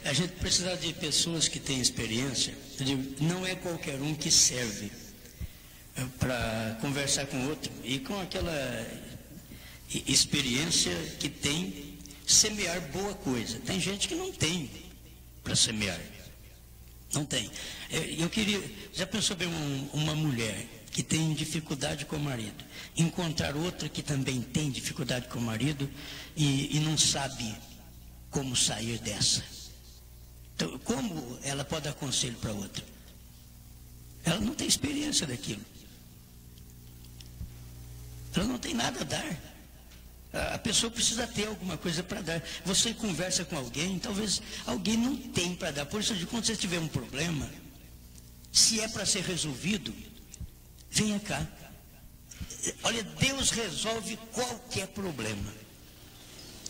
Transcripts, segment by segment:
a gente precisa de pessoas que têm experiência. Não é qualquer um que serve para conversar com outro e com aquela experiência que tem semear boa coisa. Tem gente que não tem para semear, não tem. Eu queria, já pensou bem, uma mulher que tem dificuldade com o marido, encontrar outra que também tem dificuldade com o marido e não sabe como sair dessa. Então, como ela pode dar conselho para outra? Ela não tem experiência daquilo. Ela não tem nada a dar. A pessoa precisa ter alguma coisa para dar. Você conversa com alguém, talvez alguém não tem para dar. Por isso, quando você tiver um problema, se é para ser resolvido, venha cá. Olha, Deus resolve qualquer problema.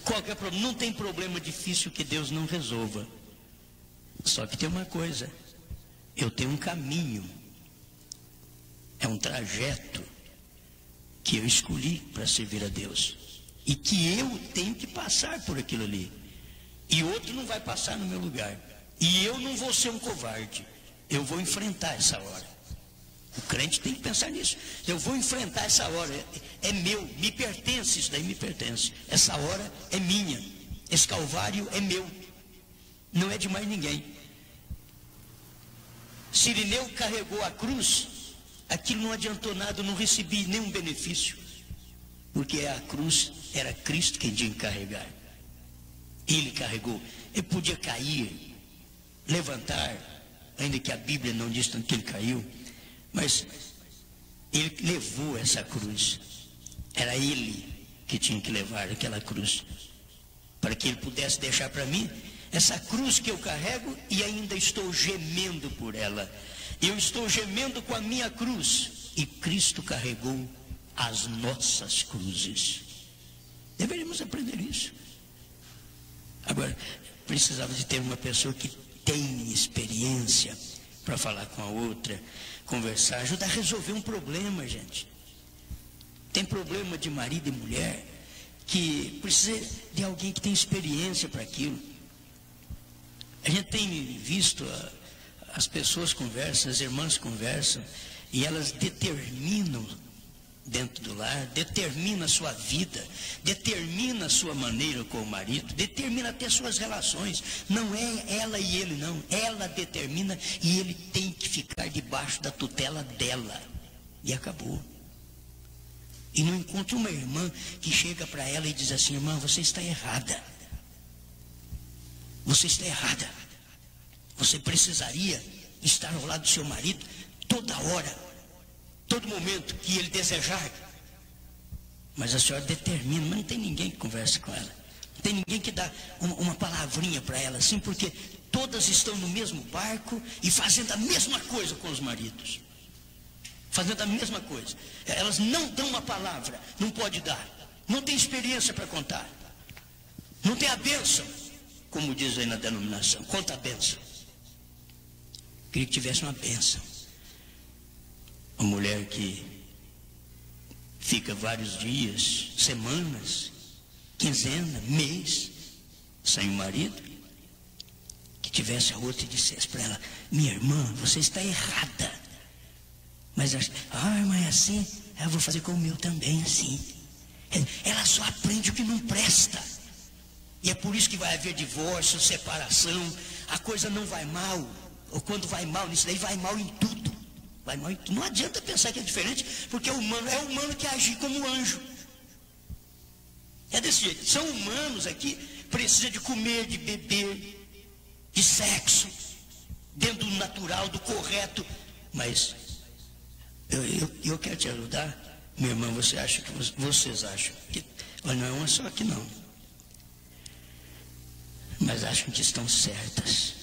Qualquer problema. Não tem problema difícil que Deus não resolva. Só que tem uma coisa. Eu tenho um caminho. É um trajeto que eu escolhi para servir a Deus. E que eu tenho que passar por aquilo ali. E outro não vai passar no meu lugar. E eu não vou ser um covarde. Eu vou enfrentar essa hora. O crente tem que pensar nisso. Eu vou enfrentar essa hora. É meu, me pertence, isso daí me pertence. Essa hora é minha. Esse calvário é meu. Não é de mais ninguém. Cirineu carregou a cruz. Aquilo não adiantou nada, eu não recebi nenhum benefício. Porque a cruz era Cristo quem tinha que carregar. Ele carregou. Ele podia cair, levantar, ainda que a Bíblia não diz tanto que ele caiu. Mas ele levou essa cruz. Era ele que tinha que levar aquela cruz. Para que ele pudesse deixar para mim essa cruz que eu carrego e ainda estou gemendo por ela. Eu estou gemendo com a minha cruz. E Cristo carregou as nossas cruzes. Deveríamos aprender isso. Agora, precisava de ter uma pessoa que tem experiência para falar com a outra, conversar, ajudar a resolver um problema, gente. Tem problema de marido e mulher que precisa de alguém que tem experiência para aquilo. A gente tem visto as pessoas conversam, as irmãs conversam e elas determinam dentro do lar, determina a sua vida, determina a sua maneira com o marido, determina até suas relações. Não é ela e ele, não. Ela determina e ele tem que ficar debaixo da tutela dela. E acabou. E não encontra uma irmã que chega para ela e diz assim: irmã, você está errada. Você está errada. Você precisaria estar ao lado do seu marido toda hora. Todo momento que ele desejar. Mas a senhora determina, mas não tem ninguém que converse com ela. Não tem ninguém que dá uma palavrinha para ela, assim, porque todas estão no mesmo barco e fazendo a mesma coisa com os maridos. Fazendo a mesma coisa. Elas não dão uma palavra, não pode dar. Não tem experiência para contar. Não tem a bênção, como diz aí na denominação. Conta a bênção. Queria que tivesse uma bênção. Uma mulher que fica vários dias, semanas, quinzena, mês, sem o marido, que tivesse a outra e dissesse para ela: minha irmã, você está errada. Mas mas assim, eu vou fazer com o meu também assim. Ela só aprende o que não presta. E é por isso que vai haver divórcio, separação, a coisa não vai mal. Ou quando vai mal nisso daí, vai mal em tudo. Não adianta pensar que é diferente, porque é o humano que agir como anjo. É desse jeito. São humanos aqui, precisa de comer, de beber, de sexo, dentro do natural, do correto. Mas eu quero te ajudar, minha irmã. Vocês acham que olha, não é uma só aqui não, mas acham que estão certas.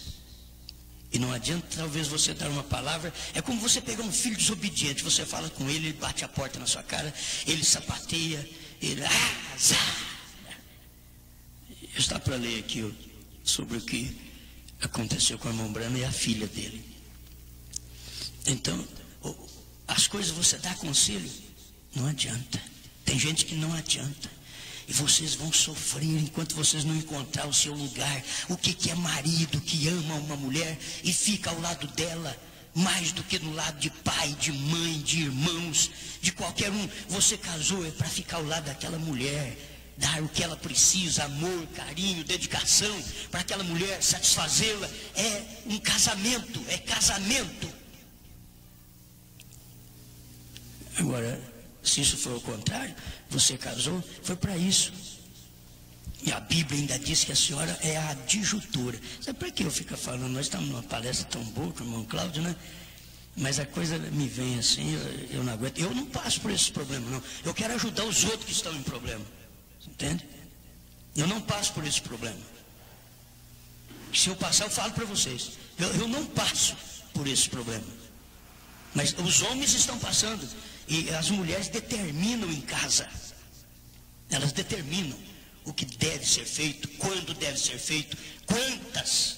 E não adianta talvez você dar uma palavra. É como você pegar um filho desobediente. Você fala com ele, ele bate a porta na sua cara, ele sapateia, ele eu estava para ler aqui sobre o que aconteceu com a irmã Brana e a filha dele. Então, as coisas você dá conselho, não adianta. Tem gente que não adianta. E vocês vão sofrer enquanto vocês não encontrar o seu lugar. O que é marido que ama uma mulher e fica ao lado dela, mais do que no lado de pai, de mãe, de irmãos, de qualquer um. Você casou é para ficar ao lado daquela mulher, dar o que ela precisa, amor, carinho, dedicação, para aquela mulher, satisfazê-la. É um casamento, é casamento. Agora, se isso for o contrário, você casou, foi para isso. E a Bíblia ainda diz que a senhora é a adjutora. Sabe para que eu fico falando? Nós estamos numa palestra tão boa com o irmão Cláudio, né? Mas a coisa me vem assim, eu não aguento. Eu não passo por esses problemas, não. Eu quero ajudar os outros que estão em problema. Entende? Eu não passo por esse problema. Se eu passar, eu falo para vocês. Eu não passo por esse problema. Mas os homens estão passando. E as mulheres determinam em casa. Elas determinam o que deve ser feito, quando deve ser feito, quantas.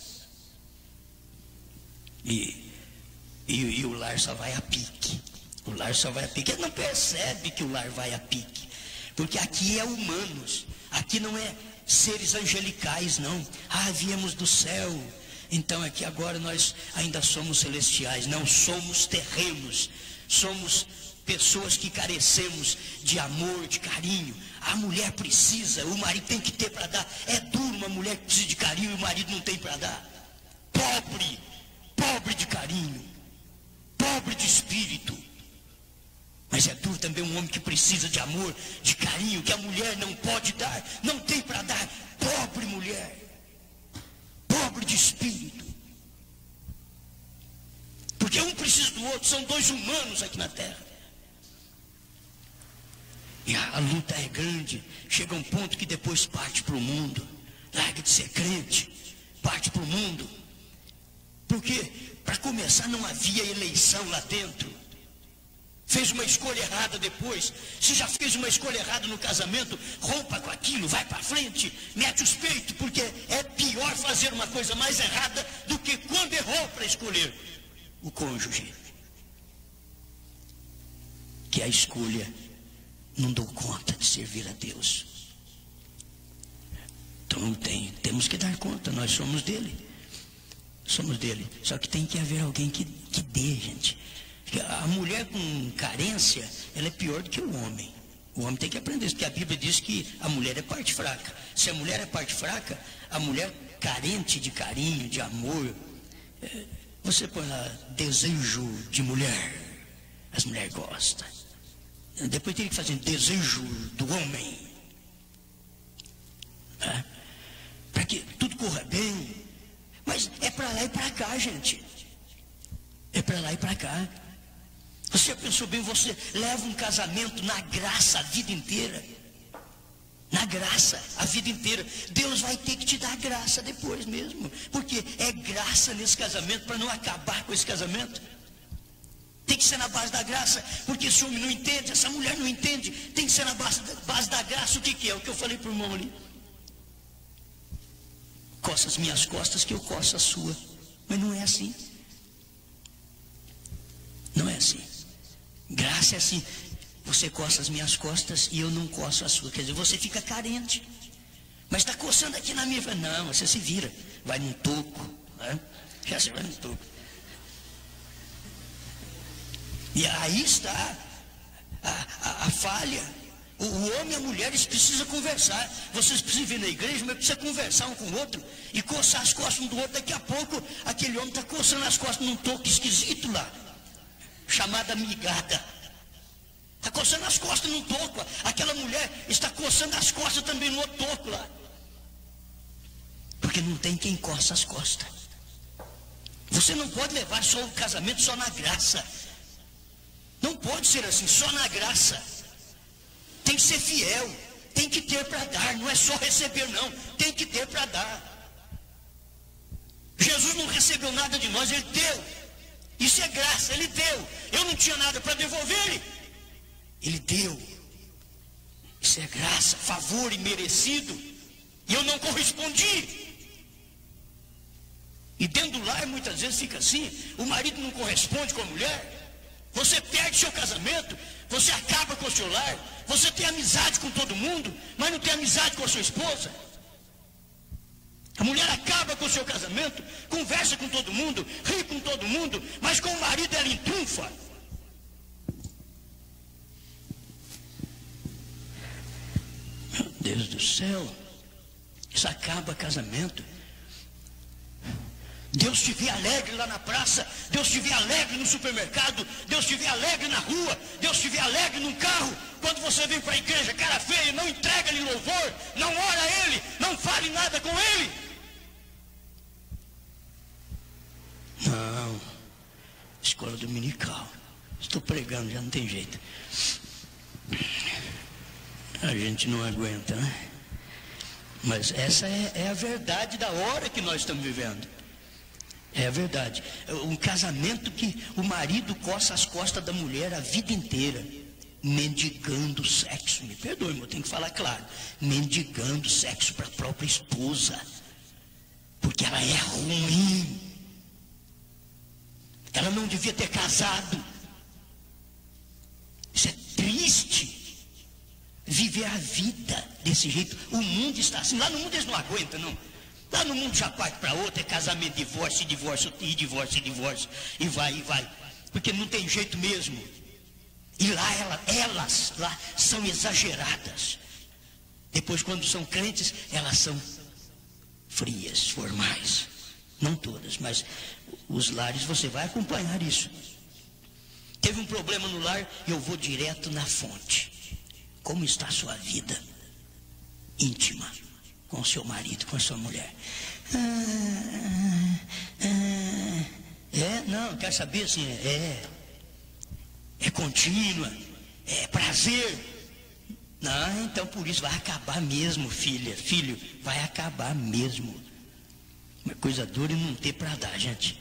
E o lar só vai a pique. O lar só vai a pique. Ele não percebe que o lar vai a pique. Porque aqui é humanos. Aqui não é seres angelicais, não. Viemos do céu. Então aqui agora nós ainda somos celestiais. Não, somos terrenos. Somos pessoas que carecemos de amor, de carinho. A mulher precisa, o marido tem que ter para dar. É duro uma mulher que precisa de carinho e o marido não tem para dar. Pobre de carinho, pobre de espírito. Mas é duro também um homem que precisa de amor, de carinho, que a mulher não pode dar, não tem para dar. Pobre mulher, pobre de espírito. Porque um precisa do outro, são dois humanos aqui na terra. E a luta é grande, chega um ponto que depois parte para o mundo. Larga de ser crente, parte para o mundo. Porque, para começar, não havia eleição lá dentro. Fez uma escolha errada depois. Se já fez uma escolha errada no casamento, rompa com aquilo, vai para frente, mete os peitos, porque é pior fazer uma coisa mais errada do que quando errou para escolher o cônjuge. Que a escolha não dou conta de servir a Deus. Então temos que dar conta, nós somos dele. Somos dele. Só que tem que haver alguém que dê, gente. A mulher com carência, ela é pior do que o homem. O homem tem que aprender isso, porque a Bíblia diz que a mulher é parte fraca. Se a mulher é parte fraca, a mulher carente de carinho, de amor, você põe lá, desejo de mulher. As mulheres gostam. Depois teria que fazer desejo do homem, para que tudo corra bem. Mas é para lá e para cá, gente. É para lá e para cá. Você já pensou bem, você leva um casamento na graça a vida inteira. Na graça a vida inteira. Deus vai ter que te dar graça depois mesmo. Porque é graça nesse casamento, para não acabar com esse casamento. Tem que ser na base da graça, porque esse homem não entende, essa mulher não entende. Tem que ser na base da graça. O que é? O que eu falei para o irmão ali. Coça as minhas costas que eu coço a sua. Mas não é assim. Não é assim. Graça é assim. Você coça as minhas costas e eu não coço a sua. Quer dizer, você fica carente. Mas está coçando aqui na minha. Não, você se vira. Vai num toco. Já se vai num toco. E aí está a falha. O homem e a mulher, eles precisam conversar. Vocês precisam vir na igreja, mas precisam conversar um com o outro e coçar as costas um do outro. Daqui a pouco, aquele homem está coçando as costas num toco esquisito lá, chamada migada. Está coçando as costas num toco. Aquela mulher está coçando as costas também no outro toco lá. Porque não tem quem coça as costas. Você não pode levar só o casamento só na graça. Não pode ser assim, só na graça. Tem que ser fiel, tem que ter para dar, não é só receber não, tem que ter para dar. Jesus não recebeu nada de nós, ele deu. Isso é graça, ele deu. Eu não tinha nada para devolver, ele deu. Isso é graça, favor imerecido. E eu não correspondi. E dentro do lar muitas vezes fica assim, o marido não corresponde com a mulher. Você perde seu casamento, Você acaba com o seu lar. Você tem amizade com todo mundo, mas não tem amizade com a sua esposa. A mulher acaba com o seu casamento, conversa com todo mundo, ri com todo mundo, mas com o marido ela entrufa. Meu Deus do céu, isso acaba casamento. Deus te vê alegre lá na praça, Deus te vê alegre no supermercado, Deus te vê alegre na rua, Deus te vê alegre num carro. Quando você vem para a igreja, cara feia, não entrega-lhe louvor, não ora a Ele, não fale nada com Ele. Não, escola dominical, estou pregando, já não tem jeito. A gente não aguenta, né? Mas essa é a verdade da hora que nós estamos vivendo. É a verdade. Um casamento que o marido coça as costas da mulher a vida inteira, mendigando sexo. Me perdoe, mas eu tenho que falar claro. Mendigando sexo para a própria esposa, porque ela é ruim. Ela não devia ter casado. Isso é triste. Viver a vida desse jeito. O mundo está assim. Lá no mundo eles não aguentam, não. Lá no mundo já parte para outra, é casamento, divórcio, divórcio, e divórcio, divórcio, e vai, porque não tem jeito mesmo. E lá elas lá são exageradas. Depois, quando são crentes, elas são frias, formais. Não todas, mas os lares você vai acompanhar isso. Teve um problema no lar, eu vou direto na fonte. Como está a sua vida íntima? Com o seu marido, com a sua mulher. Não, quer saber assim, é contínua, é prazer. Não, então por isso vai acabar mesmo, filho, vai acabar mesmo. Uma coisa dura é não ter para dar, gente.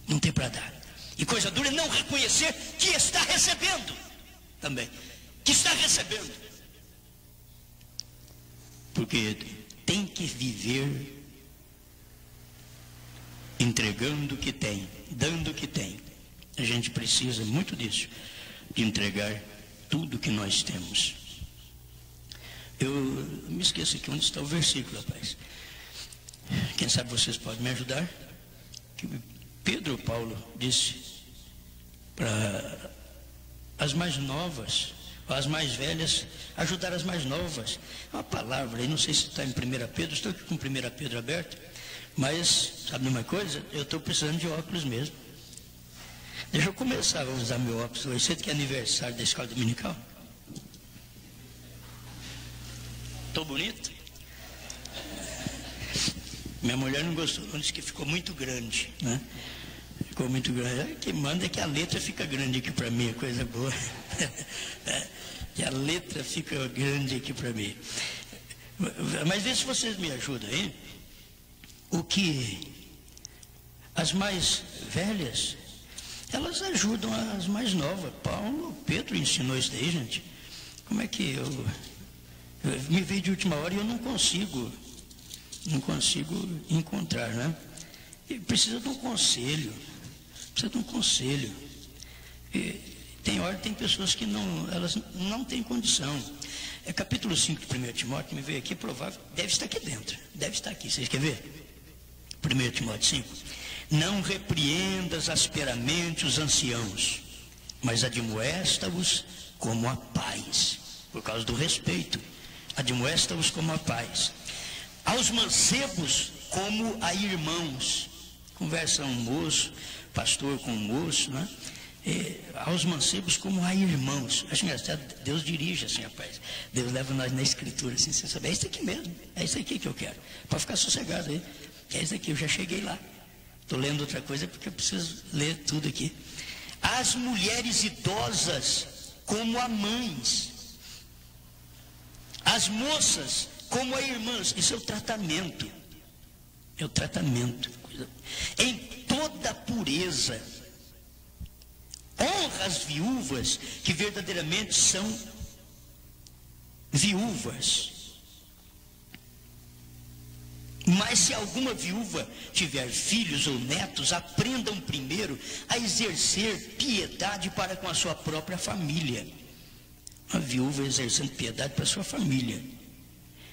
Não ter para dar. E coisa dura é não reconhecer que está recebendo também. Que está recebendo. Porque tem que viver entregando o que tem, dando o que tem. A gente precisa muito disso, de entregar tudo que nós temos. Eu me esqueço aqui onde está o versículo, rapaz. Quem sabe vocês podem me ajudar? Que Pedro Paulo disse para as mais novas, as mais velhas, ajudar as mais novas. Uma palavra aí, não sei se está em 1 Pedro, estou aqui com 1 Pedro aberto, mas, sabe uma coisa? Eu estou precisando de óculos mesmo. Deixa eu começar a usar meu óculos hoje, cedo que é aniversário da escola dominical. Estou bonito? Minha mulher não gostou, não, disse que ficou muito grande, né? Ficou muito grande. O que manda é que a letra fica grande aqui para mim, é coisa boa. Que a letra fica grande aqui para mim. Mas vê se vocês me ajudam aí. O que as mais velhas, elas ajudam as mais novas. Pedro ensinou isso daí, gente. Como é que eu me veio de última hora e eu não consigo encontrar, né? E precisa de um conselho. E tem pessoas que elas não têm condição. É capítulo 5 de 1 Timóteo, me veio aqui, provável, deve estar aqui dentro, deve estar aqui, vocês querem ver? 1 Timóteo 5. Não repreendas asperamente os anciãos, mas admoesta-os como a pais, por causa do respeito, admoesta-os como a pais. Aos mancebos como a irmãos. Conversa um moço, pastor com um moço, né? Aos mancebos como a irmãos. Acho engraçado, Deus dirige assim, rapaz. Deus leva nós na escritura, assim, você sabe, é isso aqui mesmo, é isso aqui que eu quero. Para ficar sossegado aí, é isso aqui, eu já cheguei lá. Estou lendo outra coisa porque eu preciso ler tudo aqui. As mulheres idosas como a mães. As moças como a irmãs. Isso é o tratamento. É o tratamento. Em toda pureza. Honra as viúvas que verdadeiramente são viúvas. Mas se alguma viúva tiver filhos ou netos, aprendam primeiro a exercer piedade para com a sua própria família. Uma viúva exercendo piedade para a sua família.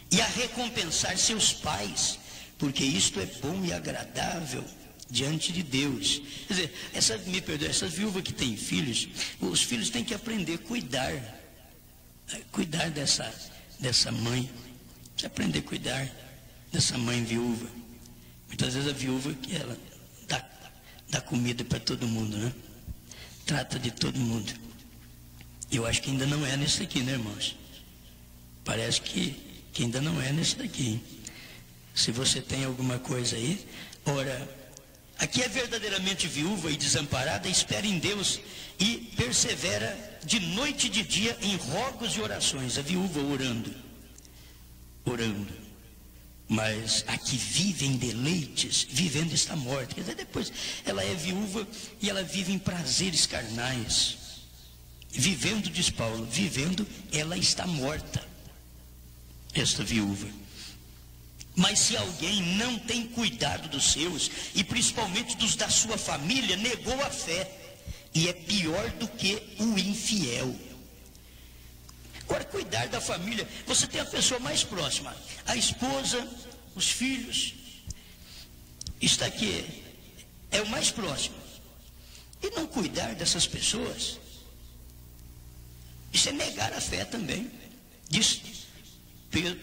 E a recompensar seus pais, porque isto é bom e agradável diante de Deus. Quer dizer, essas viúvas que têm filhos, os filhos têm que aprender a cuidar dessa mãe. Precisa aprender a cuidar dessa mãe viúva. Muitas vezes a viúva que ela dá comida para todo mundo, né? Trata de todo mundo. Eu acho que ainda não é nesse aqui, né, irmãos? Parece que ainda não é nesse daqui. Se você tem alguma coisa aí, ora, aqui é verdadeiramente viúva e desamparada, espera em Deus e persevera de noite e de dia em rogos e orações. A viúva orando. Mas a que vive em deleites, vivendo está morta. Quer dizer, depois ela é viúva e ela vive em prazeres carnais. Vivendo, diz Paulo, vivendo, ela está morta. Esta viúva. Mas se alguém não tem cuidado dos seus, e principalmente dos da sua família, negou a fé, e é pior do que o infiel. Agora, cuidar da família, você tem a pessoa mais próxima, a esposa, os filhos, está aqui, é o mais próximo. E não cuidar dessas pessoas, isso é negar a fé também. Diz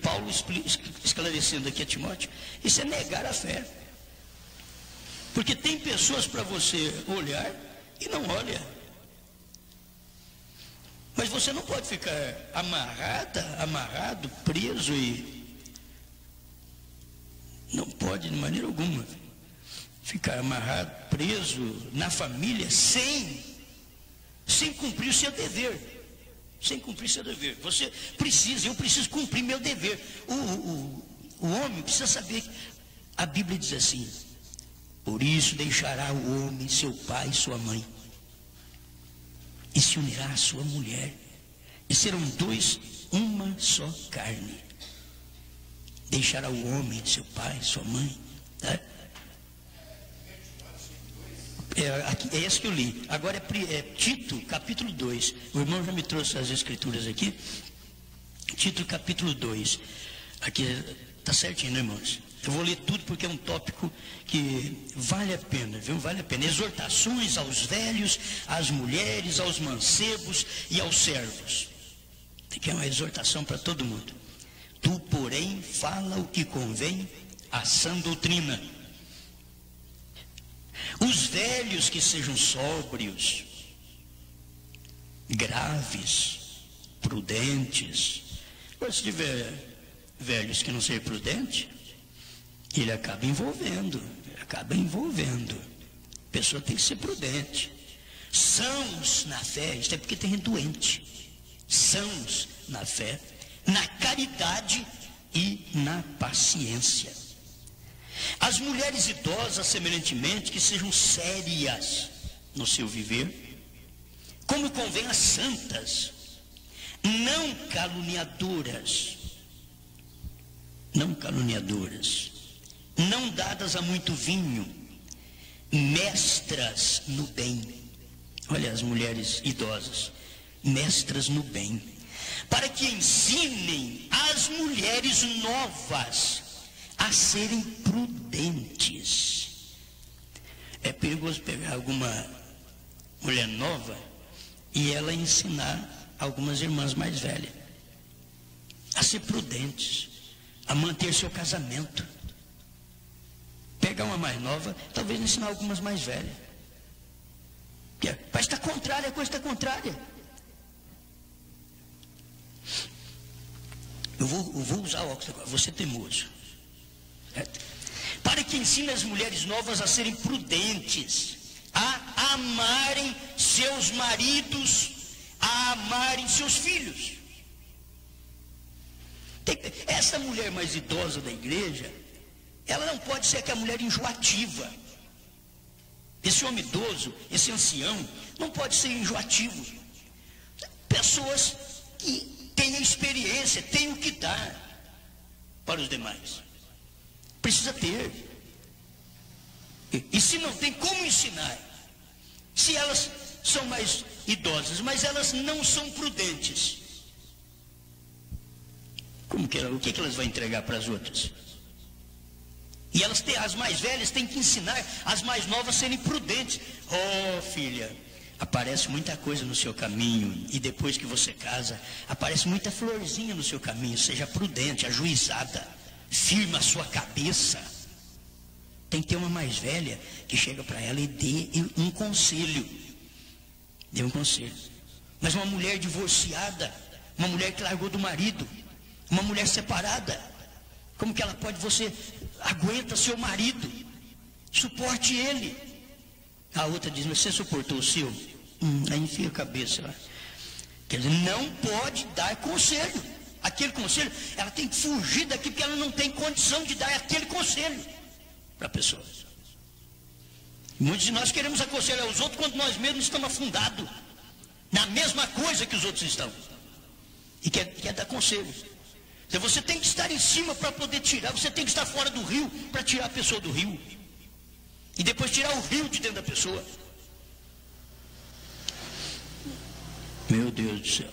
Paulo esclarecendo aqui a Timóteo, isso é negar a fé. Porque tem pessoas para você olhar e não olha. Mas você não pode ficar amarrado, preso e... Não pode de maneira alguma ficar amarrado, preso na família sem cumprir o seu dever. Sem cumprir seu dever. Eu preciso cumprir meu dever. O homem precisa saber que a Bíblia diz assim: por isso deixará o homem seu pai e sua mãe, e se unirá à sua mulher, e serão dois, uma só carne. Deixará o homem seu pai, sua mãe, tá? É esse que eu li. Agora é Tito, capítulo 2. O irmão já me trouxe as escrituras aqui. Tito, capítulo 2. Aqui está certinho, né, irmãos? Eu vou ler tudo porque é um tópico que vale a pena, viu? Vale a pena. Exortações aos velhos, às mulheres, aos mancebos e aos servos. Tem que é uma exortação para todo mundo. Tu, porém, fala o que convém à sã doutrina. Os velhos que sejam sóbrios, graves, prudentes. Agora, se tiver velhos que não sejam prudentes, ele acaba envolvendo. A pessoa tem que ser prudente. Sãos na fé, isto é porque tem gente doente. Sãos na fé, na caridade e na paciência. As mulheres idosas, semelhantemente, que sejam sérias no seu viver, como convém às santas, não caluniadoras, não dadas a muito vinho, mestras no bem. Olha as mulheres idosas, mestras no bem, para que ensinem as mulheres novas a serem prudentes. É perigoso pegar alguma mulher nova e ela ensinar algumas irmãs mais velhas a ser prudentes, a manter seu casamento. Pegar uma mais nova, talvez ensinar algumas mais velhas. Mas está contrária, a coisa está contrária. Eu vou usar óculos agora, vou ser teimoso. Para que ensine as mulheres novas a serem prudentes, a amarem seus maridos, a amarem seus filhos. Essa mulher mais idosa da igreja, ela não pode ser aquela mulher enjoativa. Esse homem idoso, esse ancião, não pode ser enjoativo. Pessoas que têm experiência, têm o que dar para os demais. Precisa ter. E se não tem, como ensinar? Se elas são mais idosas, mas elas não são prudentes, o que elas vão entregar para as outras? E as mais velhas têm que ensinar as mais novas a serem prudentes. Oh, filha, aparece muita coisa no seu caminho, e depois que você casa, aparece muita florzinha no seu caminho. Seja prudente, ajuizada, firma a sua cabeça. Tem que ter uma mais velha que chega para ela e dê um conselho. Dê um conselho. Mas uma mulher divorciada, uma mulher que largou do marido, uma mulher separada, como que ela pode? Você aguenta seu marido, suporte ele. A outra diz: mas você suportou o seu? Aí enfia a cabeça lá. Quer dizer, não pode dar conselho. Aquele conselho, ela tem que fugir daqui, porque ela não tem condição de dar aquele conselho para a pessoa. Muitos de nós queremos aconselhar os outros quando nós mesmos estamos afundados na mesma coisa que os outros estão, e quer dar conselho. Então você tem que estar em cima para poder tirar. Você tem que estar fora do rio para tirar a pessoa do rio, e depois tirar o rio de dentro da pessoa. Meu Deus do céu.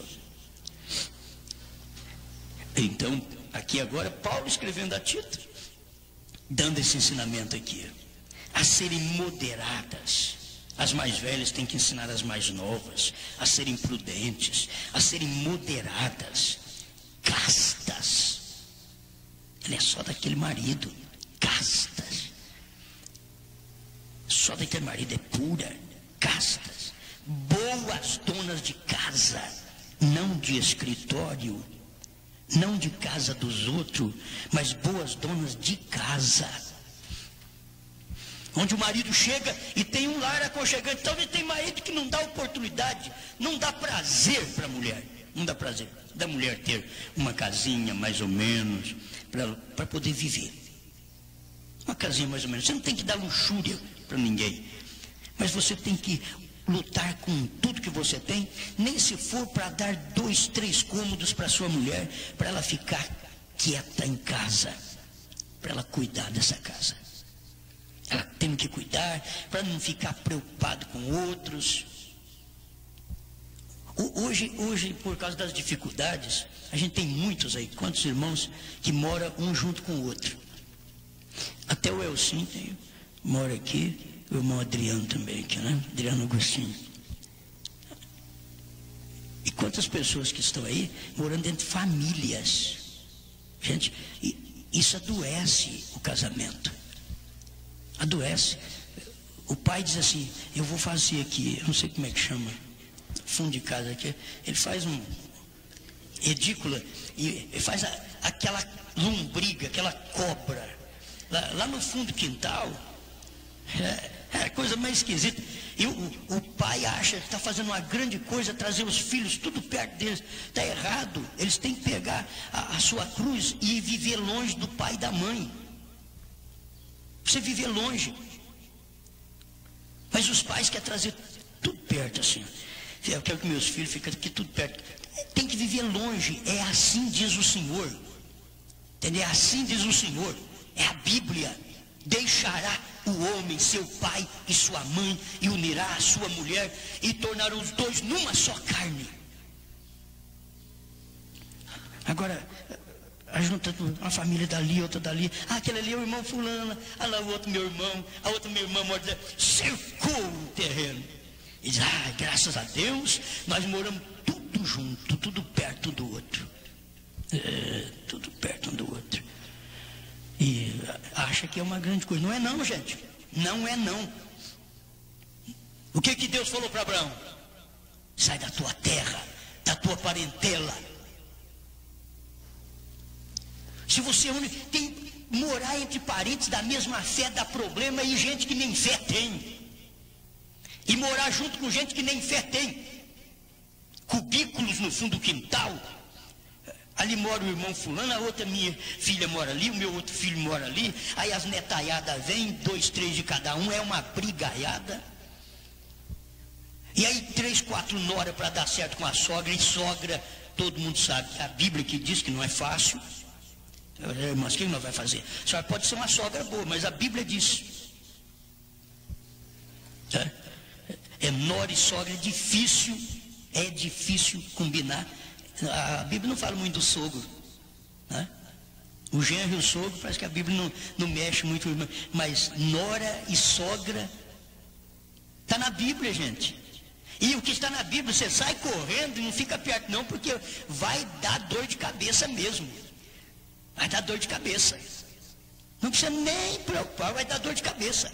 Então, aqui agora, Paulo escrevendo a Tito, dando esse ensinamento aqui, a serem moderadas. As mais velhas têm que ensinar as mais novas a serem prudentes, a serem moderadas, castas. Ela é só daquele marido, castas. Só daquele marido, é pura, castas. Boas donas de casa, não de escritório, não de casa dos outros, mas boas donas de casa, onde o marido chega e tem um lar aconchegante. Talvez tem marido que não dá oportunidade, não dá prazer para a mulher, não dá prazer da mulher ter uma casinha mais ou menos para poder viver. Uma casinha mais ou menos. Você não tem que dar luxúria para ninguém, mas você tem que lutar com tudo que você tem, nem se for para dar 2, 3 cômodos para sua mulher, para ela ficar quieta em casa, para ela cuidar dessa casa. Ela tem que cuidar para não ficar preocupado com outros. Hoje, por causa das dificuldades, a gente tem muitos aí, quantos irmãos que moram um junto com o outro. Até o Elcinho mora aqui, o irmão Adriano também aqui, né? Adriano Agostinho. E quantas pessoas que estão aí morando dentro de famílias. Gente, isso adoece o casamento. Adoece. O pai diz assim: eu vou fazer aqui, eu não sei como é que chama, fundo de casa aqui. Ele faz um edícula e faz aquela lombriga, aquela cobra lá no fundo do quintal. É a coisa mais esquisita. E o pai acha que está fazendo uma grande coisa, trazer os filhos tudo perto deles. Está errado. Eles têm que pegar a sua cruz e viver longe do pai e da mãe. Você viver longe. Mas os pais querem trazer tudo perto assim. Eu quero que meus filhos fiquem aqui tudo perto. Tem que viver longe. É assim diz o Senhor. Entendeu? É assim diz o Senhor. É a Bíblia. Deixará o homem seu pai e sua mãe, e unirá a sua mulher, e tornarão os dois numa só carne. Agora, junta uma família dali, outra dali. Aquele ali é o irmão fulano, lá o outro meu irmão, a outra minha irmã mora, cercou o terreno. E diz: graças a Deus, nós moramos tudo junto, tudo perto do outro. Tudo perto um do outro. E acha que é uma grande coisa. Não é não, gente. Não é não. O que Deus falou para Abraão? Sai da tua terra, da tua parentela. Se você tem morar entre parentes da mesma fé, dá problema, e gente que nem fé tem. E morar junto com gente que nem fé tem. Cubículos no fundo do quintal. Ali mora o irmão fulano, a outra minha filha mora ali, o meu outro filho mora ali. Aí as netaiadas vêm, 2, 3 de cada um, é uma brigaiada. E aí 3, 4 nora para dar certo com a sogra. E sogra, todo mundo sabe, a Bíblia que diz que não é fácil. Irmãos, o que nós vamos fazer? A senhora pode ser uma sogra boa, mas a Bíblia diz. Nora e sogra é difícil combinar. A Bíblia não fala muito do sogro, né? O genro e o sogro, parece que a Bíblia não mexe muito, mas nora e sogra está na Bíblia, gente. E o que está na Bíblia, você sai correndo e não fica perto não, porque vai dar dor de cabeça mesmo. Vai dar dor de cabeça. Não precisa nem preocupar, vai dar dor de cabeça.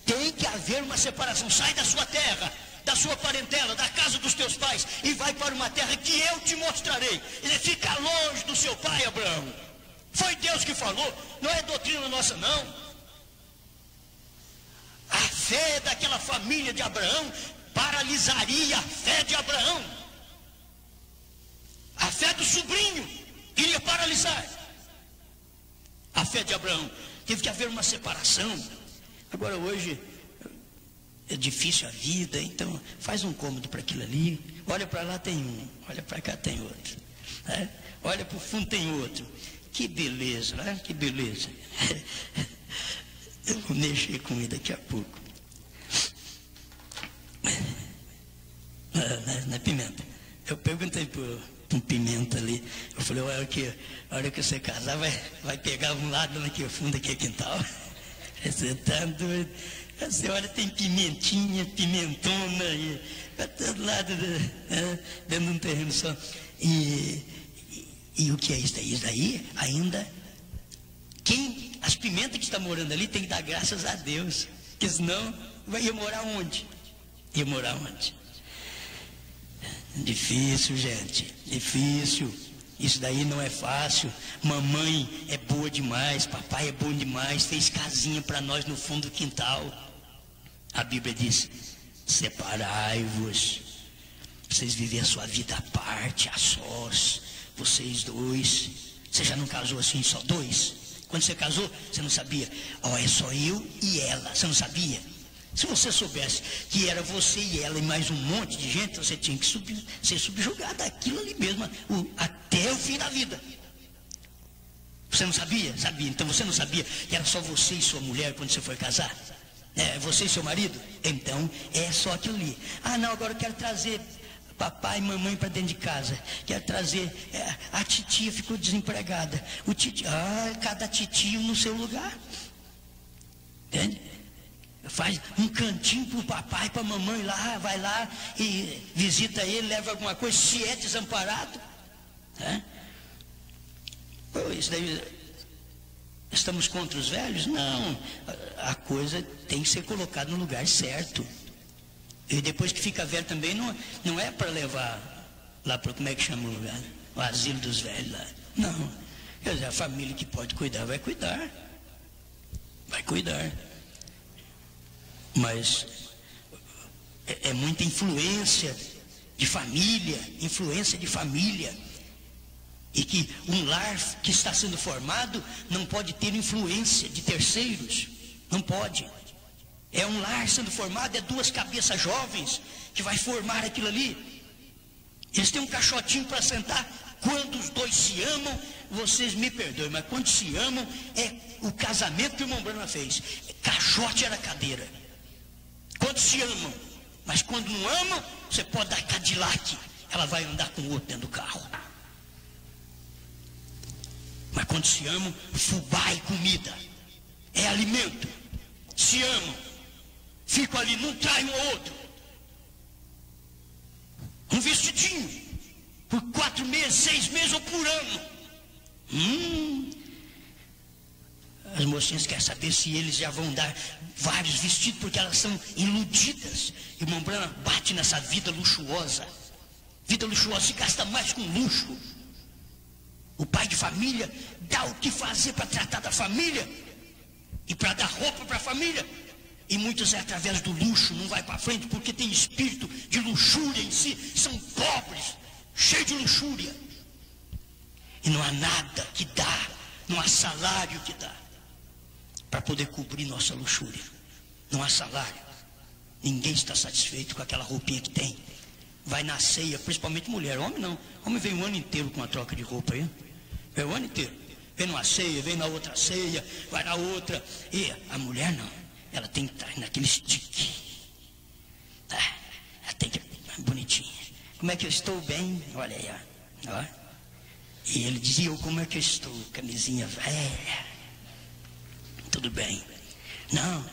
Tem que haver uma separação. Sai da sua terra, da sua parentela, da casa dos teus pais, e vai para uma terra que eu te mostrarei. Ele fica longe do seu pai, Abraão. Foi Deus que falou, não é doutrina nossa não. A fé daquela família de Abraão paralisaria a fé de Abraão. A fé do sobrinho iria paralisar a fé de Abraão. Teve que haver uma separação. Agora hoje é difícil a vida, então faz um cômodo para aquilo ali. Olha para lá tem um, olha para cá tem outro, né? Olha para o fundo tem outro. Que beleza, né? Que beleza. Eu vou mexer com ele daqui a pouco. Na pimenta. Eu perguntei para um pimenta ali. Eu falei, a hora que você casar, vai pegar um lado aqui, o fundo aqui é quintal. Você está doido. A senhora tem pimentinha, pimentona, para todo lado, dentro de um terreno só. E o que é isso daí? Isso daí ainda, as pimentas que estão morando ali tem que dar graças a Deus, porque senão ia morar onde? Ia morar onde? Difícil, gente, difícil. Isso daí não é fácil. Mamãe é boa demais, papai é bom demais, fez casinha para nós no fundo do quintal. A Bíblia diz: separai-vos, vocês vivem a sua vida à parte, a sós, vocês dois. Você já não casou assim, só dois? Quando você casou, você não sabia, é só eu e ela, você não sabia? Se você soubesse que era você e ela e mais um monte de gente, você tinha que ser subjugado àquilo ali mesmo, até o fim da vida. Você não sabia? Sabia. Então você não sabia que era só você e sua mulher quando você foi casar? Você e seu marido? Então é só aquilo ali. Não, agora eu quero trazer papai e mamãe para dentro de casa. Quero trazer, a titia ficou desempregada. O titio, cada titio no seu lugar. Entende? Faz um cantinho para o papai e para a mamãe lá, vai lá e visita ele, leva alguma coisa, se é desamparado. Isso daí, estamos contra os velhos? Não, a coisa tem que ser colocada no lugar certo. E depois que fica velho também, não é para levar lá para, como é que chama o lugar? O asilo dos velhos lá. Não, quer dizer, a família que pode cuidar, vai cuidar. Vai cuidar. Mas é muita influência de família, e que um lar que está sendo formado não pode ter influência de terceiros, não pode. É um lar sendo formado, é duas cabeças jovens que vai formar aquilo ali. Eles têm um caixotinho para sentar. Quando os dois se amam, vocês me perdoem, mas quando se amam, é o casamento que o irmão Brana fez. Caixote era cadeira. Quando se amam, mas quando não amam, você pode dar Cadillac, ela vai andar com o outro dentro do carro. Mas quando se amam, fubá e comida, é alimento. Se amam, ficam ali, não traem um outro. Um vestidinho, por 4 meses, 6 meses ou por ano. As mocinhas querem saber se eles já vão dar vários vestidos, porque elas são iludidas. Irmão Brana bate nessa vida luxuosa. Vida luxuosa se gasta mais com luxo. O pai de família dá o que fazer para tratar da família e para dar roupa para a família. E muitos é através do luxo, não vai para frente porque tem espírito de luxúria em si. São pobres, cheios de luxúria. E não há nada que dá, não há salário que dá para poder cobrir nossa luxúria. Não há salário. Ninguém está satisfeito com aquela roupinha que tem. Vai na ceia, principalmente mulher. Homem não. Homem vem o ano inteiro com a troca de roupa aí. É o ano inteiro. Vem numa ceia, vem na outra ceia, vai na outra. E a mulher não, ela tem que estar naquele stick. Ela tem que bonitinha. Como é que eu estou? Bem? Olha aí, ó. E ele dizia, como é que eu estou? Camisinha velha. Tudo bem. Não,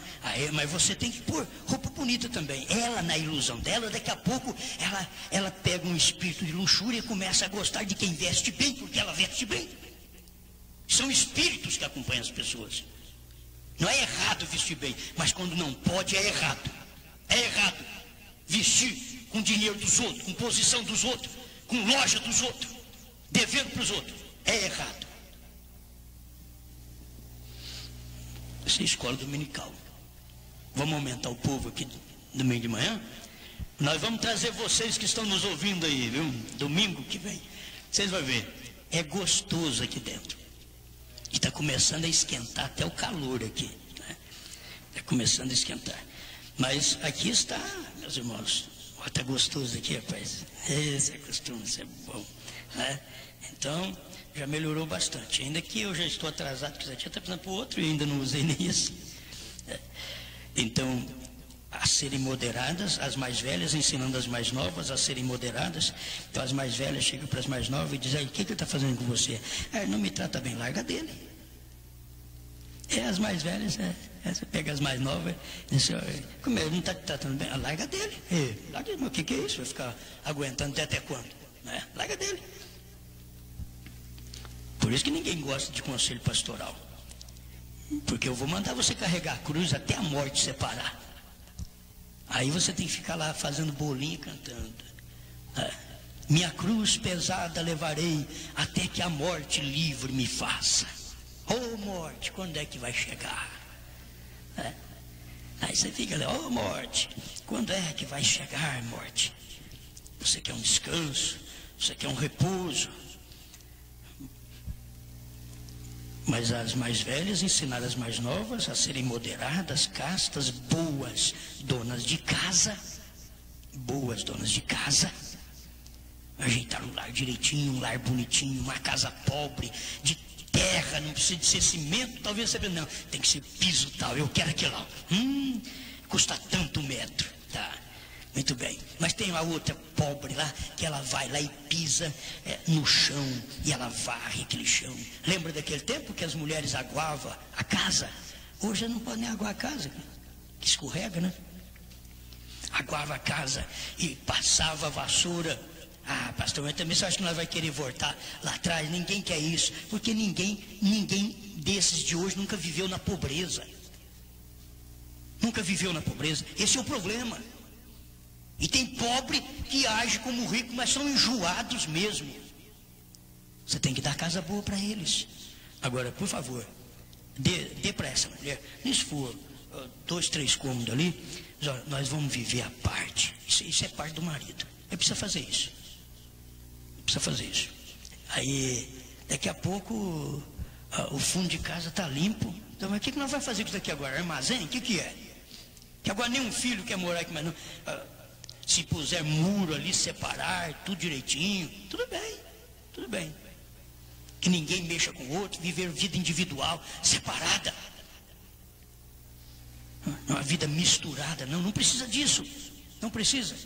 mas você tem que pôr roupa bonita também. Ela, na ilusão dela, daqui a pouco, ela pega um espírito de luxúria e começa a gostar de quem veste bem, porque ela veste bem. São espíritos que acompanham as pessoas. Não é errado vestir bem, mas quando não pode, é errado. É errado vestir com dinheiro dos outros, com posição dos outros, com loja dos outros, devendo para os outros. É errado. Essa é a escola dominical. Vamos aumentar o povo aqui domingo de manhã? Nós vamos trazer vocês que estão nos ouvindo aí, viu? Domingo que vem. Vocês vão ver. É gostoso aqui dentro. E está começando a esquentar até o calor aqui. Está começando a esquentar. Mas aqui está, meus irmãos. Está gostoso aqui, rapaz. Esse é costume, isso é bom. Né? Então, já melhorou bastante. Ainda que eu já estou atrasado, porque já está precisando para o outro e ainda não usei nem isso. Então, a serem moderadas, as mais velhas ensinando as mais novas a serem moderadas. Então as mais velhas chegam para as mais novas e dizem, o que ele está fazendo com você? Não me trata bem, larga dele. As mais velhas, você pega as mais novas e diz, como ele não está te tratando bem? Larga dele. Larga dele. O que é isso? Vai ficar aguentando até quando? Larga dele. Por isso que ninguém gosta de conselho pastoral. Porque eu vou mandar você carregar a cruz até a morte separar. Aí você tem que ficar lá fazendo bolinho e cantando. Minha cruz pesada levarei até que a morte livre me faça. Morte, quando é que vai chegar? Aí você fica lá, morte, quando é que vai chegar, morte? Você quer um descanso, você quer um repouso. Mas as mais velhas ensinaram as mais novas a serem moderadas, castas, boas donas de casa. Boas donas de casa. Ajeitar um lar direitinho, um lar bonitinho, uma casa pobre, de terra, não precisa de ser cimento, talvez você não, tem que ser piso tal, eu quero aquilo lá. Custa tanto metro, tá? Muito bem, mas tem uma outra pobre lá, que ela vai lá e pisa no chão, e ela varre aquele chão. Lembra daquele tempo que as mulheres aguavam a casa? Hoje não pode nem aguar a casa, que escorrega, né? Aguava a casa e passava a vassoura. Pastor, mas também você acha que nós vamos querer voltar lá atrás? Ninguém quer isso, porque ninguém desses de hoje nunca viveu na pobreza. Nunca viveu na pobreza, esse é o problema. E tem pobre que age como rico, mas são enjoados mesmo. Você tem que dar casa boa para eles. Agora, por favor, dê para essa mulher, se for 2, 3 cômodos ali, nós vamos viver à parte. Isso é parte do marido. Ele precisa fazer isso. Precisa fazer isso. Aí, daqui a pouco, o fundo de casa está limpo. Então, mas o que nós vamos fazer com isso daqui agora? Armazém? O que é? Que agora nem um filho quer morar aqui mais não. Se puser muro ali, separar, tudo direitinho, tudo bem. Que ninguém mexa com o outro, viver vida individual, separada. Uma vida misturada, não precisa disso. Não precisa.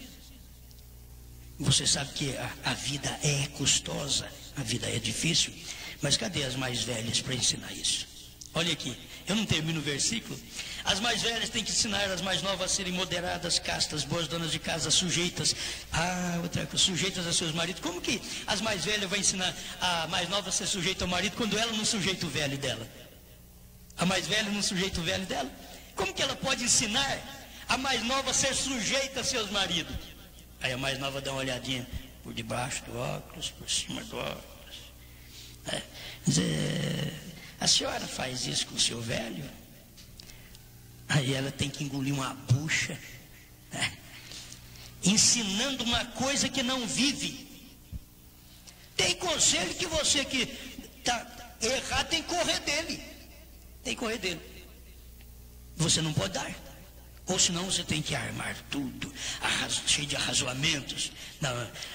Você sabe que a vida é custosa, a vida é difícil, mas cadê as mais velhas para ensinar isso? Olha aqui, eu não termino o versículo. As mais velhas têm que ensinar as mais novas a serem moderadas, castas, boas donas de casa, sujeitas. Outra coisa, sujeitas a seus maridos. Como que as mais velhas vão ensinar a mais nova a ser sujeita ao marido quando ela não sujeita o velho dela? A mais velha não sujeita o velho dela? Como que ela pode ensinar a mais nova a ser sujeita a seus maridos? Aí a mais nova dá uma olhadinha por debaixo do óculos, por cima do óculos. A senhora faz isso com o seu velho? Aí ela tem que engolir uma bucha, ensinando uma coisa que não vive. Tem conselho que você que está errado tem que correr dele. Você não pode dar. Ou senão você tem que armar tudo, cheio de arrazoamentos. Não,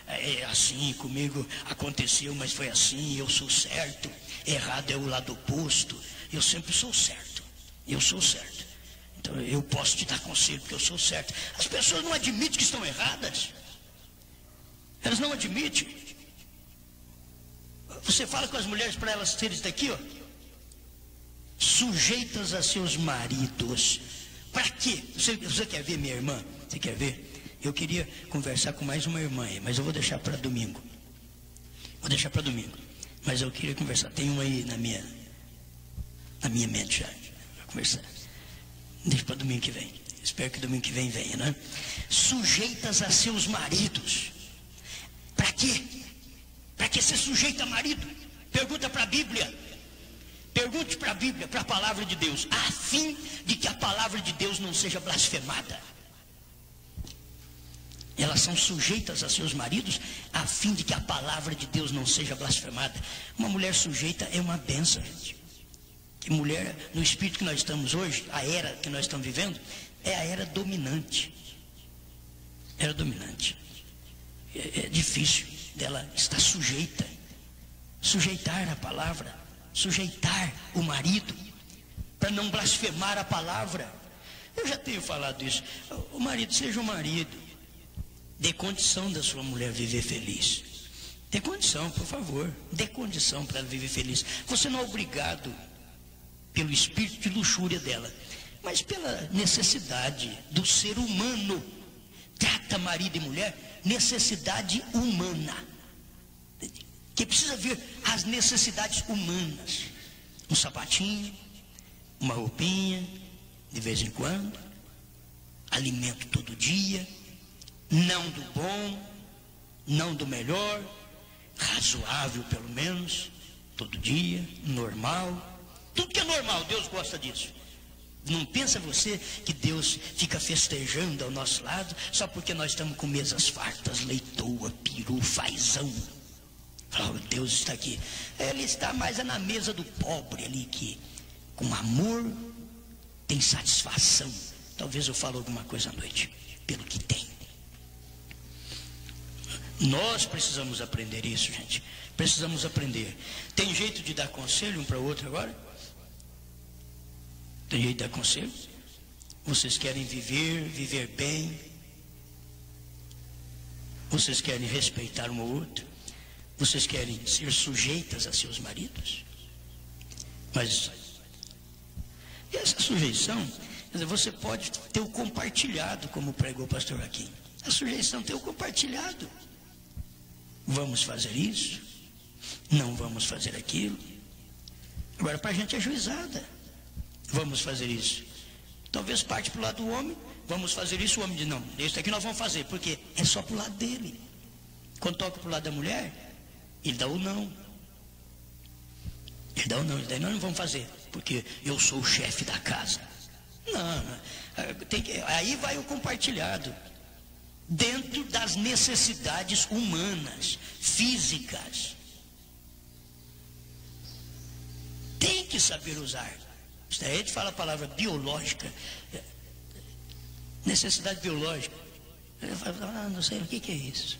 é assim, comigo aconteceu, mas foi assim, eu sou certo. Errado é o lado oposto. Eu sempre sou certo. Eu sou certo. Então eu posso te dar conselho porque eu sou certo. As pessoas não admitem que estão erradas. Elas não admitem. Você fala com as mulheres para elas terem isso daqui, ó. Sujeitas a seus maridos. Para quê? Você quer ver minha irmã? Você quer ver? Eu queria conversar com mais uma irmã aí, mas eu vou deixar para domingo. Vou deixar para domingo. Mas eu queria conversar. Tem uma aí na minha mente já. Vou conversar. Deixa para domingo que vem. Espero que domingo que vem venha, né? Sujeitas a seus maridos. Para quê? Para que ser sujeito a marido? Pergunta para a Bíblia. Pergunte para a Bíblia, para a palavra de Deus, a fim de que a palavra de Deus não seja blasfemada. Elas são sujeitas a seus maridos, a fim de que a palavra de Deus não seja blasfemada. Uma mulher sujeita é uma bênção, gente. Que mulher, no espírito que nós estamos hoje, a era que nós estamos vivendo, é a era dominante. Era dominante. É difícil dela estar sujeita. Sujeitar a palavra. Sujeitar o marido, para não blasfemar a palavra. Eu já tenho falado isso. O marido, seja um marido, dê condição da sua mulher viver feliz. Dê condição, por favor. Dê condição para ela viver feliz. Você não é obrigado pelo espírito de luxúria dela, mas pela necessidade do ser humano. Trata marido e mulher, necessidade humana. Que precisa ver as necessidades humanas. Um sapatinho, uma roupinha, de vez em quando, alimento todo dia, não do bom, não do melhor, razoável pelo menos, todo dia, normal. Tudo que é normal, Deus gosta disso. Não pensa você que Deus fica festejando ao nosso lado só porque nós estamos com mesas fartas, leitoa, peru, fazão. Oh, Deus está aqui. Ele está mais na mesa do pobre ali, que com amor tem satisfação. Talvez eu fale alguma coisa à noite, pelo que tem. Nós precisamos aprender isso, gente. Precisamos aprender. Tem jeito de dar conselho um para o outro agora? Tem jeito de dar conselho? Vocês querem viver bem? Vocês querem respeitar um ao outro? Vocês querem ser sujeitas a seus maridos? Mas essa sujeição, quer dizer, você pode ter o compartilhado, como pregou o pastor Joaquim. A sujeição tem o compartilhado. Vamos fazer isso? Não vamos fazer aquilo? Agora, para a gente é juizada. Vamos fazer isso. Talvez parte para o lado do homem. Vamos fazer isso, o homem diz, não, isso aqui nós vamos fazer, porque é só para o lado dele. Quando toca para o lado da mulher, ele dá o não. Ele dá o não, ele dá, nós não vamos fazer, porque eu sou o chefe da casa. Não, tem que, aí vai o compartilhado. Dentro das necessidades humanas, físicas. Tem que saber usar. A gente fala a palavra biológica. Necessidade biológica. Eu falo, não sei o que é isso.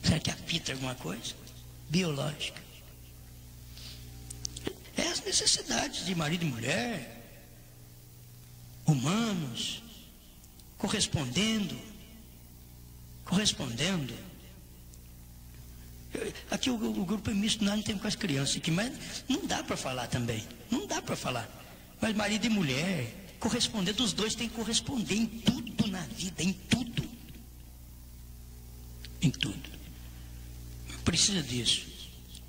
Será que apita alguma coisa? Biológica. É as necessidades de marido e mulher, humanos, correspondendo. Aqui o grupo é misto, nós não temos com as crianças aqui, mas não dá para falar também. Não dá para falar. Mas marido e mulher, correspondendo, os dois têm que corresponder em tudo na vida, em tudo. Em tudo. Precisa disso.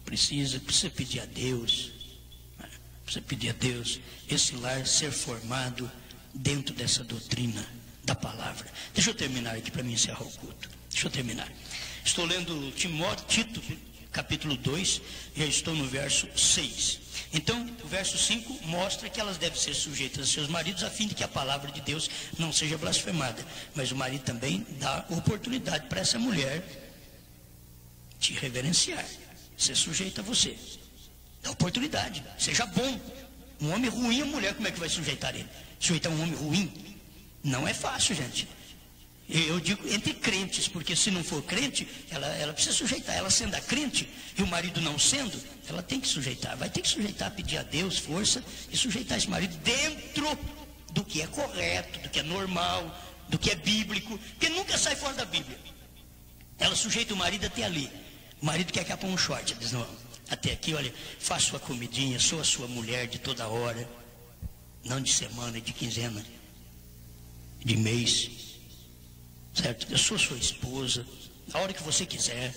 Precisa pedir a Deus. Precisa pedir a Deus esse lar ser formado dentro dessa doutrina da palavra. Deixa eu terminar aqui para mim encerrar o culto. Deixa eu terminar. Estou lendo Tito, capítulo 2, já estou no verso 6. Então, o verso 5 mostra que elas devem ser sujeitas a seus maridos, a fim de que a palavra de Deus não seja blasfemada. Mas o marido também dá oportunidade para essa mulher te reverenciar, ser sujeita a você. Dá oportunidade, seja bom. Um homem ruim, a mulher, como é que vai sujeitar ele? Sujeitar um homem ruim não é fácil, gente. Eu digo entre crentes, porque se não for crente, ela precisa sujeitar. Ela sendo a crente e o marido não sendo, ela tem que sujeitar. Vai ter que sujeitar, pedir a Deus força e sujeitar esse marido dentro do que é correto, do que é normal, do que é bíblico, porque nunca sai fora da Bíblia. Ela sujeita o marido até ali. O marido quer pôr um short, diz, não, até aqui, olha, faça sua comidinha, sou a sua mulher de toda hora, não de semana, de quinzena, de mês, certo? Eu sou sua esposa, a hora que você quiser,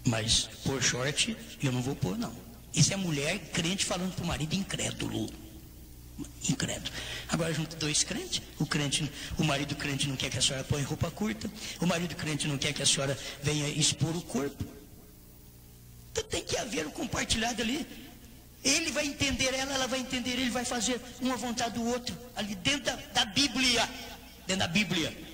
mas pôr short eu não vou pôr, não. Isso é mulher crente falando para o marido incrédulo. Agora junto dois crentes, o marido crente não quer que a senhora ponha roupa curta, o marido crente não quer que a senhora venha expor o corpo. Então tem que haver o compartilhado ali. Ele vai entender ela vai entender ele, vai fazer uma vontade do outro, ali dentro da Bíblia. Dentro da Bíblia.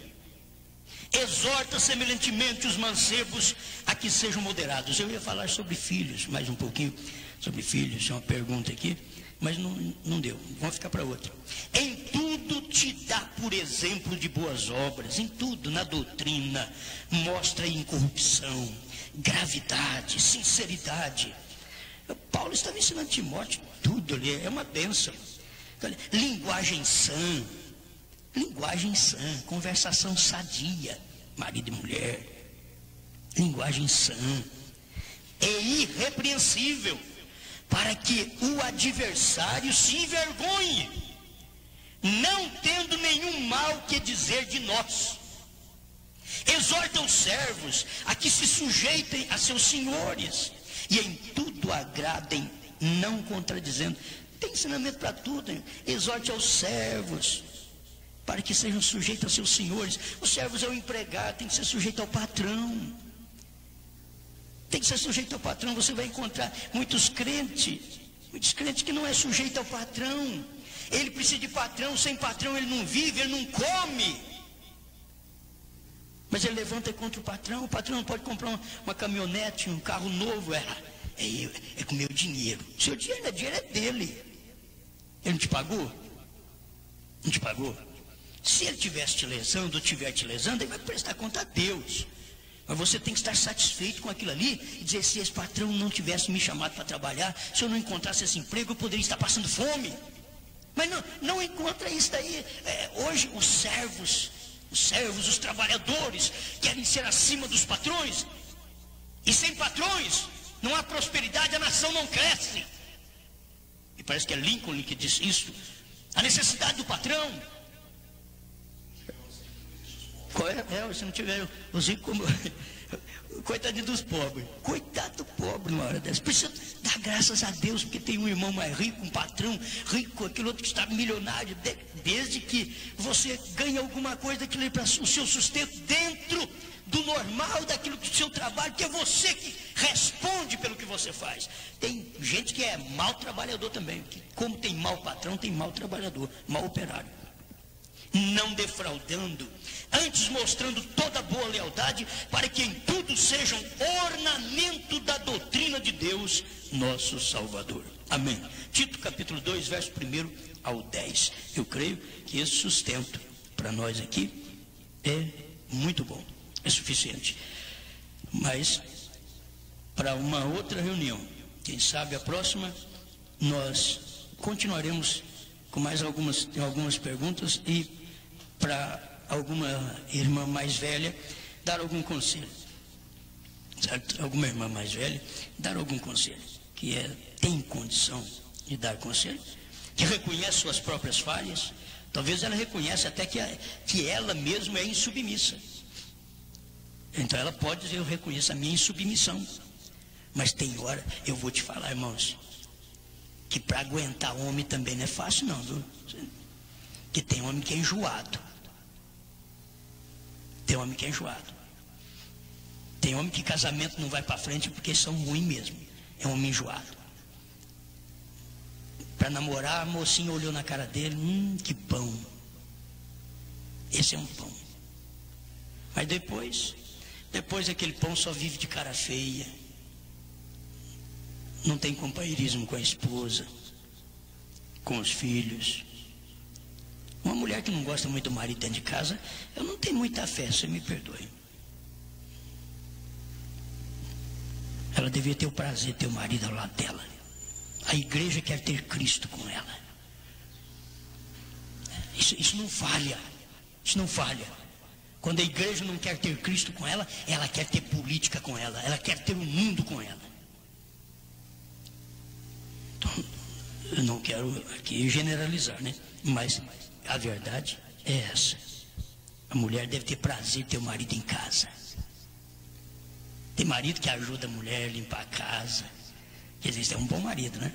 Exorta semelhantemente os mancebos a que sejam moderados. Eu ia falar sobre filhos, mais um pouquinho sobre filhos, é uma pergunta aqui, mas não deu, vamos ficar para outra. Em tudo te dá por exemplo de boas obras, em tudo, na doutrina, mostra incorrupção, gravidade, sinceridade. Paulo estava ensinando Timóteo tudo ali, é uma bênção. Linguagem sã, conversação sadia, marido e mulher, linguagem sã, é irrepreensível, para que o adversário se envergonhe, não tendo nenhum mal que dizer de nós. Exorta os servos a que se sujeitem a seus senhores, e em tudo agradem, não contradizendo. Tem ensinamento para tudo, hein? Exorte aos servos, para que sejam sujeitos aos seus senhores. Os servos é o empregado, tem que ser sujeito ao patrão. Tem que ser sujeito ao patrão. Você vai encontrar muitos crentes que não é sujeito ao patrão. Ele precisa de patrão, sem patrão ele não vive, ele não come. Mas ele levanta contra o patrão não pode comprar uma caminhonete, um carro novo, é com meu dinheiro. Seu dinheiro é dele. Ele não te pagou? Não te pagou? Se ele estivesse te lesando ou estiver te lesando, ele vai prestar conta a Deus. Mas você tem que estar satisfeito com aquilo ali e dizer, se esse patrão não tivesse me chamado para trabalhar, se eu não encontrasse esse emprego, eu poderia estar passando fome. Mas não encontra isso daí. Hoje os servos, os trabalhadores querem ser acima dos patrões. E sem patrões não há prosperidade, a nação não cresce. E parece que é Lincoln que diz isso. A necessidade do patrão. Se não tiver os ricos como... Coitadinho dos pobres. Coitado do pobre numa hora dessa. Precisa dar graças a Deus, porque tem um irmão mais rico, um patrão rico, aquele outro que está milionário. Desde que você ganha alguma coisa daquilo para o seu sustento dentro do normal, daquilo do seu trabalho, que é você que responde pelo que você faz. Tem gente que é mau trabalhador também. Que, como tem mau patrão, tem mau trabalhador, mau operário. Não defraudando, antes mostrando toda boa lealdade, para que em tudo sejam ornamento da doutrina de Deus, nosso Salvador. Amém. Tito capítulo 2, verso 1 ao 10. Eu creio que esse sustento para nós aqui é muito bom, é suficiente. Mas para uma outra reunião, quem sabe a próxima, nós continuaremos com mais algumas perguntas e para alguma irmã mais velha dar algum conselho, certo? Alguma irmã mais velha dar algum conselho, que tem condição de dar conselho, que reconhece suas próprias falhas. Talvez ela reconhece até que ela mesma é insubmissa. Então ela pode dizer, eu reconheço a minha insubmissão. Mas tem hora, eu vou te falar, irmãos, que para aguentar homem também não é fácil não, viu? Que tem homem que é enjoado. Tem homem que é enjoado. Tem homem que casamento não vai para frente porque são ruins mesmo. É um homem enjoado. Para namorar, a mocinha olhou na cara dele, que pão. Esse é um pão. Mas depois aquele pão só vive de cara feia. Não tem companheirismo com a esposa, com os filhos. mulher que não gosta muito do marido dentro de casa, eu não tenho muita fé, você me perdoe. Ela devia ter o prazer de ter o marido ao lado dela. A igreja quer ter Cristo com ela. Isso não falha. Isso não falha. Quando a igreja não quer ter Cristo com ela, ela quer ter política com ela. Ela quer ter o mundo com ela. Então, eu não quero aqui generalizar, né? Mas a verdade é essa. A mulher deve ter prazer de ter o marido em casa. Tem marido que ajuda a mulher a limpar a casa. Quer dizer, isso é um bom marido, né?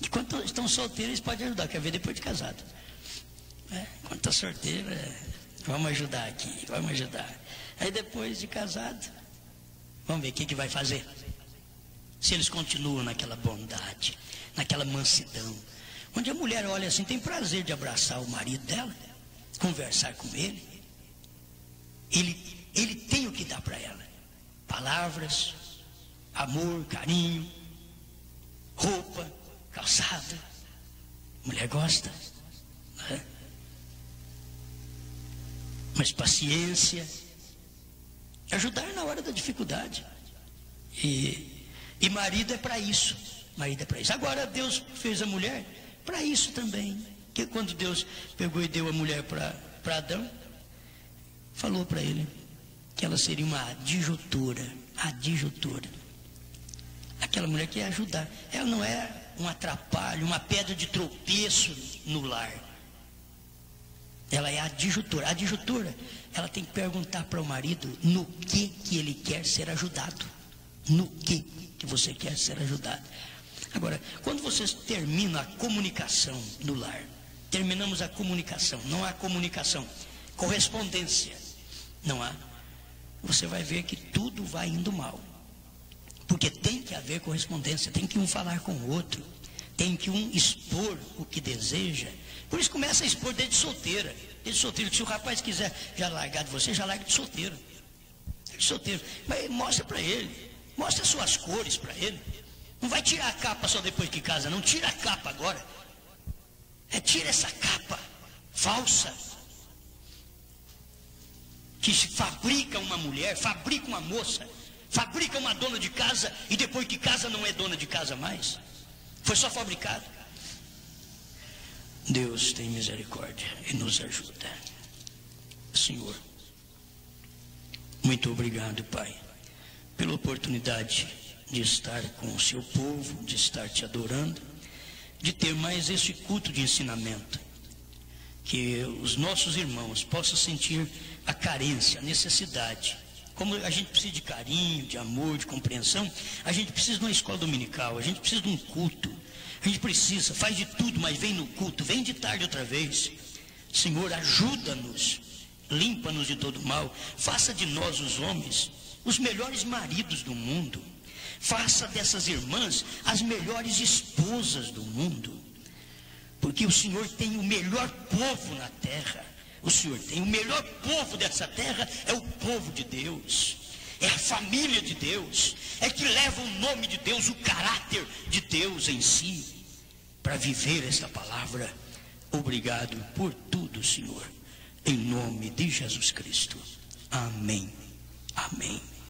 E quando estão solteiros, eles podem ajudar, quer ver depois de casado. Quando está solteiro, vamos ajudar aqui, vamos ajudar. Aí depois de casado, vamos ver o que vai fazer. Se eles continuam naquela bondade, naquela mansidão, onde a mulher olha assim, tem prazer de abraçar o marido dela, conversar com ele. Ele tem o que dar para ela: palavras, amor, carinho, roupa, calçado. A mulher gosta, né? Mas paciência, ajudar na hora da dificuldade. E marido é para isso. Marido é para isso. Agora Deus fez a mulher para isso também. Que quando Deus pegou e deu a mulher para Adão, falou para ele que ela seria uma adjutora. Adjutora. Aquela mulher que ia ajudar. Ela não é um atrapalho, uma pedra de tropeço no lar. Ela é a adjutora. A adjutora, ela tem que perguntar para o marido no que ele quer ser ajudado. No que você quer ser ajudado. Agora, quando vocês terminam a comunicação no lar, terminamos a comunicação, não há comunicação, correspondência, não há, você vai ver que tudo vai indo mal. Porque tem que haver correspondência, tem que um falar com o outro, tem que um expor o que deseja. Por isso começa a expor desde solteira. Desde solteiro, se o rapaz quiser já largar de você, já larga de solteiro. De solteiro. Mas mostra para ele, mostra as suas cores para ele. Não vai tirar a capa só depois que casa, não. Tira a capa agora. Tira essa capa falsa que se fabrica uma mulher, fabrica uma moça, fabrica uma dona de casa e depois que casa não é dona de casa mais. Foi só fabricado. Deus tem misericórdia e nos ajuda. Senhor, muito obrigado, Pai, pela oportunidade de estar com o seu povo, de estar te adorando, de ter mais esse culto de ensinamento. Que os nossos irmãos possam sentir a carência, a necessidade. Como a gente precisa de carinho, de amor, de compreensão, a gente precisa de uma escola dominical, a gente precisa de um culto. A gente precisa, faz de tudo, mas vem no culto, vem de tarde outra vez. Senhor, ajuda-nos, limpa-nos de todo mal, faça de nós os homens os melhores maridos do mundo, faça dessas irmãs as melhores esposas do mundo, porque o Senhor tem o melhor povo na terra. O Senhor tem o melhor povo dessa terra, é o povo de Deus, é a família de Deus, é que leva o nome de Deus, o caráter de Deus em si, para viver esta palavra. Obrigado por tudo, Senhor, em nome de Jesus Cristo. Amém. Amém.